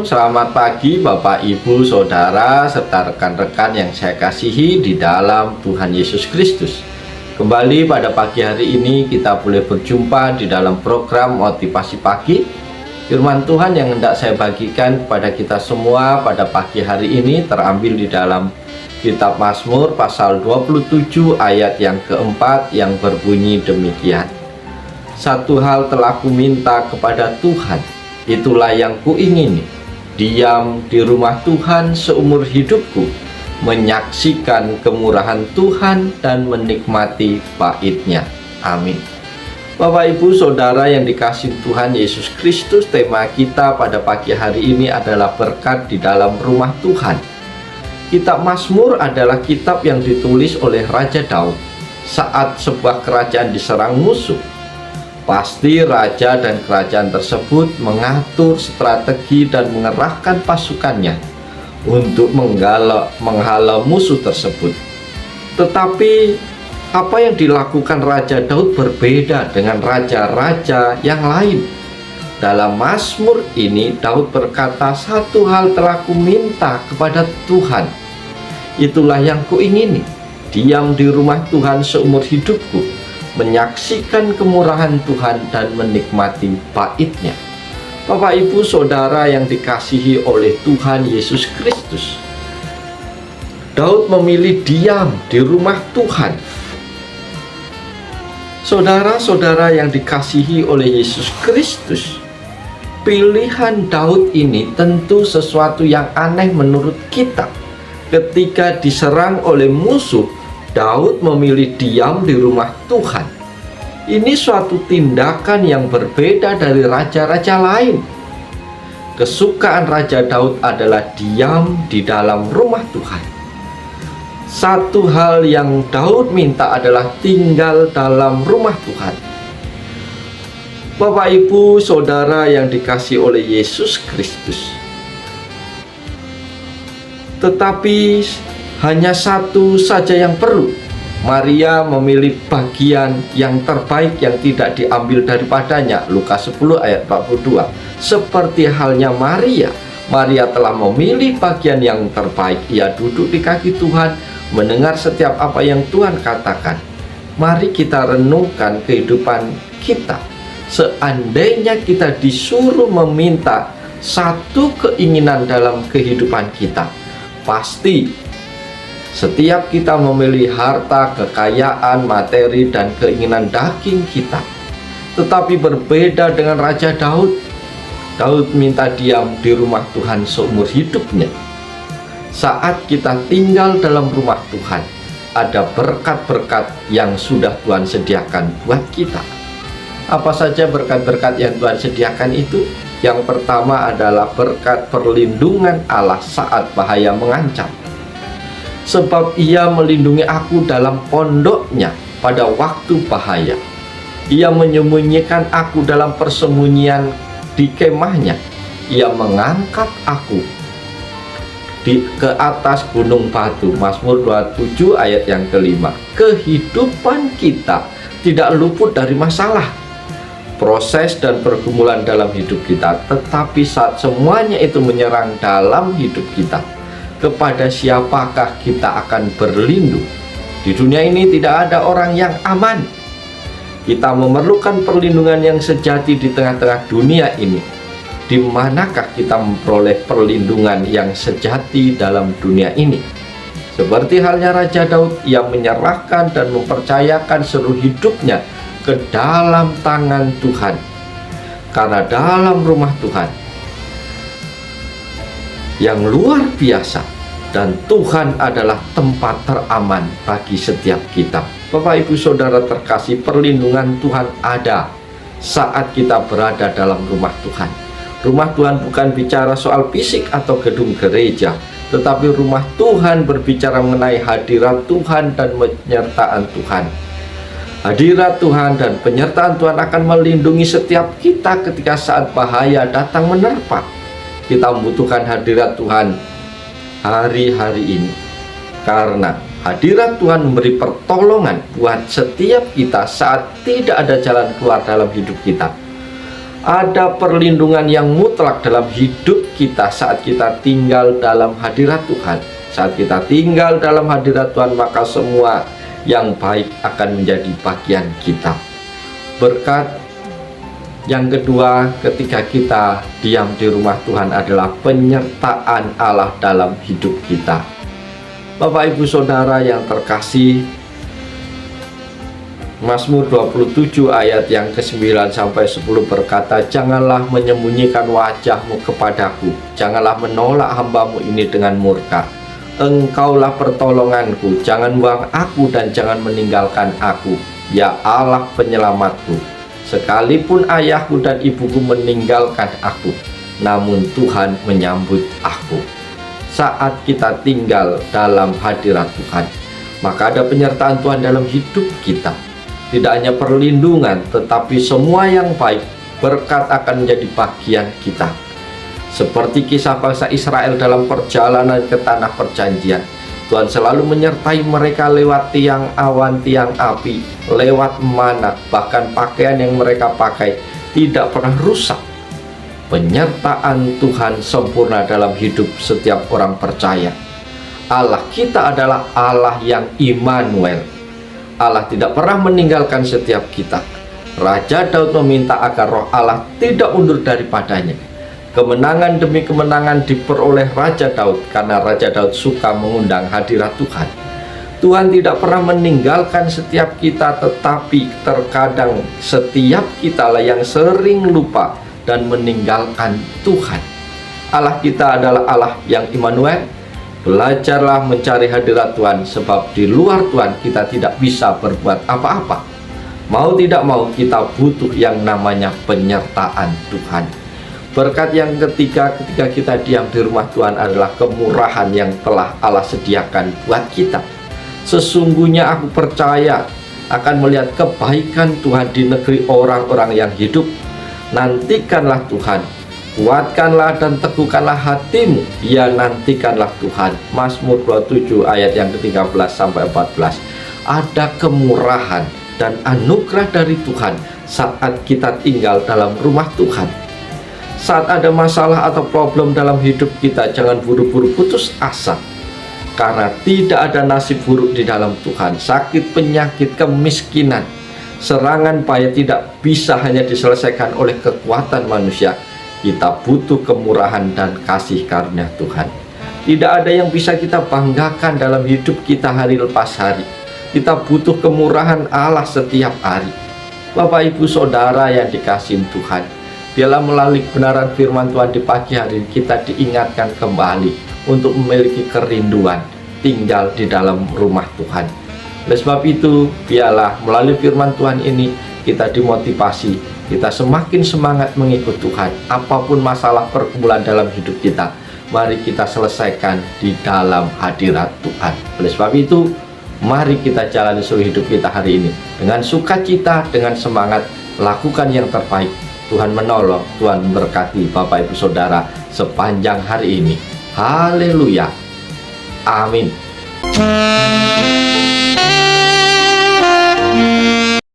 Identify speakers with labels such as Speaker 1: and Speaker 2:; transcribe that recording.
Speaker 1: selamat pagi Bapak, Ibu, Saudara, serta rekan-rekan yang saya kasihi di dalam Tuhan Yesus Kristus. Kembali pada pagi hari ini kita boleh berjumpa di dalam program Motivasi Pagi. Firman Tuhan yang hendak saya bagikan kepada kita semua pada pagi hari ini terambil di dalam Kitab Mazmur pasal 27 ayat yang keempat yang berbunyi demikian. Satu hal telah kuminta kepada Tuhan, itulah yang kuingini, diam di rumah Tuhan seumur hidupku, menyaksikan kemurahan Tuhan dan menikmati bait-Nya. Amin. Bapak, Ibu, Saudara yang dikasihi Tuhan Yesus Kristus, tema kita pada pagi hari ini adalah berkat di dalam rumah Tuhan. Kitab Mazmur adalah kitab yang ditulis oleh Raja Daud saat sebuah kerajaan diserang musuh. Pasti raja dan kerajaan tersebut mengatur strategi dan mengerahkan pasukannya untuk menghalau musuh tersebut. Tetapi apa yang dilakukan Raja Daud berbeda dengan raja-raja yang lain. Dalam Mazmur ini Daud berkata, satu hal telah kuminta kepada Tuhan, itulah yang kuingini, diam di rumah Tuhan seumur hidupku, menyaksikan kemurahan Tuhan dan menikmati bait-Nya. Bapak, Ibu, Saudara yang dikasihi oleh Tuhan Yesus Kristus, Daud memilih diam di rumah Tuhan. Saudara-saudara yang dikasihi oleh Yesus Kristus, pilihan Daud ini tentu sesuatu yang aneh menurut kita. Ketika diserang oleh musuh, Daud memilih diam di rumah Tuhan. Ini suatu tindakan yang berbeda dari raja-raja lain. Kesukaan Raja Daud adalah diam di dalam rumah Tuhan. Satu hal yang Daud minta adalah tinggal dalam rumah Tuhan. Bapak, Ibu, Saudara yang dikasihi oleh Yesus Kristus, tetapi hanya satu saja yang perlu. Maria memilih bagian yang terbaik yang tidak diambil daripadanya. Lukas 10 ayat 42. Seperti halnya Maria telah memilih bagian yang terbaik. Ia duduk di kaki Tuhan, mendengar setiap apa yang Tuhan katakan. Mari kita renungkan kehidupan kita. Seandainya kita disuruh meminta satu keinginan dalam kehidupan kita, pasti setiap kita memilih harta, kekayaan, materi, dan keinginan daging kita. Tetapi berbeda dengan Raja Daud. Daud minta diam di rumah Tuhan seumur hidupnya. Saat kita tinggal dalam rumah Tuhan, ada berkat-berkat yang sudah Tuhan sediakan buat kita. Apa saja berkat-berkat yang Tuhan sediakan itu? Yang pertama adalah berkat perlindungan Allah saat bahaya mengancam. Sebab Ia melindungi aku dalam pondok-Nya pada waktu bahaya. Ia menyembunyikan aku dalam persembunyian di kemah-Nya. Ia mengangkat aku ke atas gunung batu. Mazmur 27 ayat yang kelima. Kehidupan kita tidak luput dari masalah, proses dan pergumulan dalam hidup kita. Tetapi saat semuanya itu menyerang dalam hidup kita, kepada siapakah kita akan berlindung? Di dunia ini tidak ada orang yang aman. Kita memerlukan perlindungan yang sejati di tengah-tengah dunia ini. Di manakah kita memperoleh perlindungan yang sejati dalam dunia ini? Seperti halnya Raja Daud, ia menyerahkan dan mempercayakan seluruh hidupnya ke dalam tangan Tuhan. Karena dalam rumah Tuhan yang luar biasa, dan Tuhan adalah tempat teraman bagi setiap kita. Bapak, Ibu, Saudara terkasih, perlindungan Tuhan ada saat kita berada dalam rumah Tuhan. Rumah Tuhan bukan bicara soal fisik atau gedung gereja, tetapi rumah Tuhan berbicara mengenai hadirat Tuhan dan penyertaan Tuhan. Hadirat Tuhan dan penyertaan Tuhan akan melindungi setiap kita ketika saat bahaya datang menerpa. Kita membutuhkan hadirat Tuhan hari-hari ini, karena hadirat Tuhan memberi pertolongan buat setiap kita saat tidak ada jalan keluar dalam hidup kita. Ada perlindungan yang mutlak dalam hidup kita saat kita tinggal dalam hadirat Tuhan. Saat kita tinggal dalam hadirat Tuhan, maka semua yang baik akan menjadi bagian kita. Berkat yang kedua ketika kita diam di rumah Tuhan adalah penyertaan Allah dalam hidup kita. Bapak Ibu Saudara yang terkasih, Mazmur 27 ayat yang ke-9 sampai 10 berkata, "Janganlah menyembunyikan wajahmu kepadaku, janganlah menolak hambamu ini dengan murka. Engkaulah pertolonganku, jangan buang aku dan jangan meninggalkan aku, ya Allah penyelamatku. Sekalipun ayahku dan ibuku meninggalkan aku, namun Tuhan menyambut aku." Saat kita tinggal dalam hadirat Tuhan, maka ada penyertaan Tuhan dalam hidup kita. Tidak hanya perlindungan, tetapi semua yang baik, berkat akan menjadi bagian kita. Seperti kisah bangsa Israel dalam perjalanan ke tanah perjanjian, Tuhan selalu menyertai mereka lewat tiang awan, tiang api, lewat mana, bahkan pakaian yang mereka pakai tidak pernah rusak. Penyertaan Tuhan sempurna dalam hidup setiap orang percaya. Allah kita adalah Allah yang Immanuel. Allah tidak pernah meninggalkan setiap kita. Raja Daud meminta agar roh Allah tidak undur daripadanya. Kemenangan demi kemenangan diperoleh Raja Daud karena Raja Daud suka mengundang hadirat Tuhan. Tuhan tidak pernah meninggalkan setiap kita, tetapi terkadang setiap kita lah yang sering lupa dan meninggalkan Tuhan. Allah kita adalah Allah yang Immanuel. Belajarlah mencari hadirat Tuhan, sebab di luar Tuhan kita tidak bisa berbuat apa-apa. Mau tidak mau kita butuh yang namanya penyertaan Tuhan. Berkat yang ketiga ketika kita diam di rumah Tuhan adalah kemurahan yang telah Allah sediakan buat kita. Sesungguhnya aku percaya akan melihat kebaikan Tuhan di negeri orang-orang yang hidup. Nantikanlah Tuhan, kuatkanlah dan teguhkanlah hatimu, ya nantikanlah Tuhan. Mazmur 27 ayat yang ke-13 sampai 14. Ada kemurahan dan anugerah dari Tuhan saat kita tinggal dalam rumah Tuhan. Saat ada masalah atau problem dalam hidup kita, jangan buru-buru putus asa, karena tidak ada nasib buruk di dalam Tuhan. Sakit, penyakit, kemiskinan, serangan bahaya tidak bisa hanya diselesaikan oleh kekuatan manusia. Kita butuh kemurahan dan kasih karunia Tuhan. Tidak ada yang bisa kita banggakan dalam hidup kita hari lepas hari. Kita butuh kemurahan Allah setiap hari. Bapak Ibu Saudara yang dikasihi Tuhan, biarlah melalui kebenaran firman Tuhan di pagi hari ini kita diingatkan kembali untuk memiliki kerinduan tinggal di dalam rumah Tuhan. Oleh sebab itu, biarlah melalui firman Tuhan ini kita dimotivasi, kita semakin semangat mengikut Tuhan. Apapun masalah pergumulan dalam hidup kita, mari kita selesaikan di dalam hadirat Tuhan. Oleh sebab itu, mari kita jalani seluruh hidup kita hari ini dengan sukacita, dengan semangat, lakukan yang terbaik. Tuhan menolong, Tuhan memberkati Bapak Ibu Saudara sepanjang hari ini. Haleluya. Amin.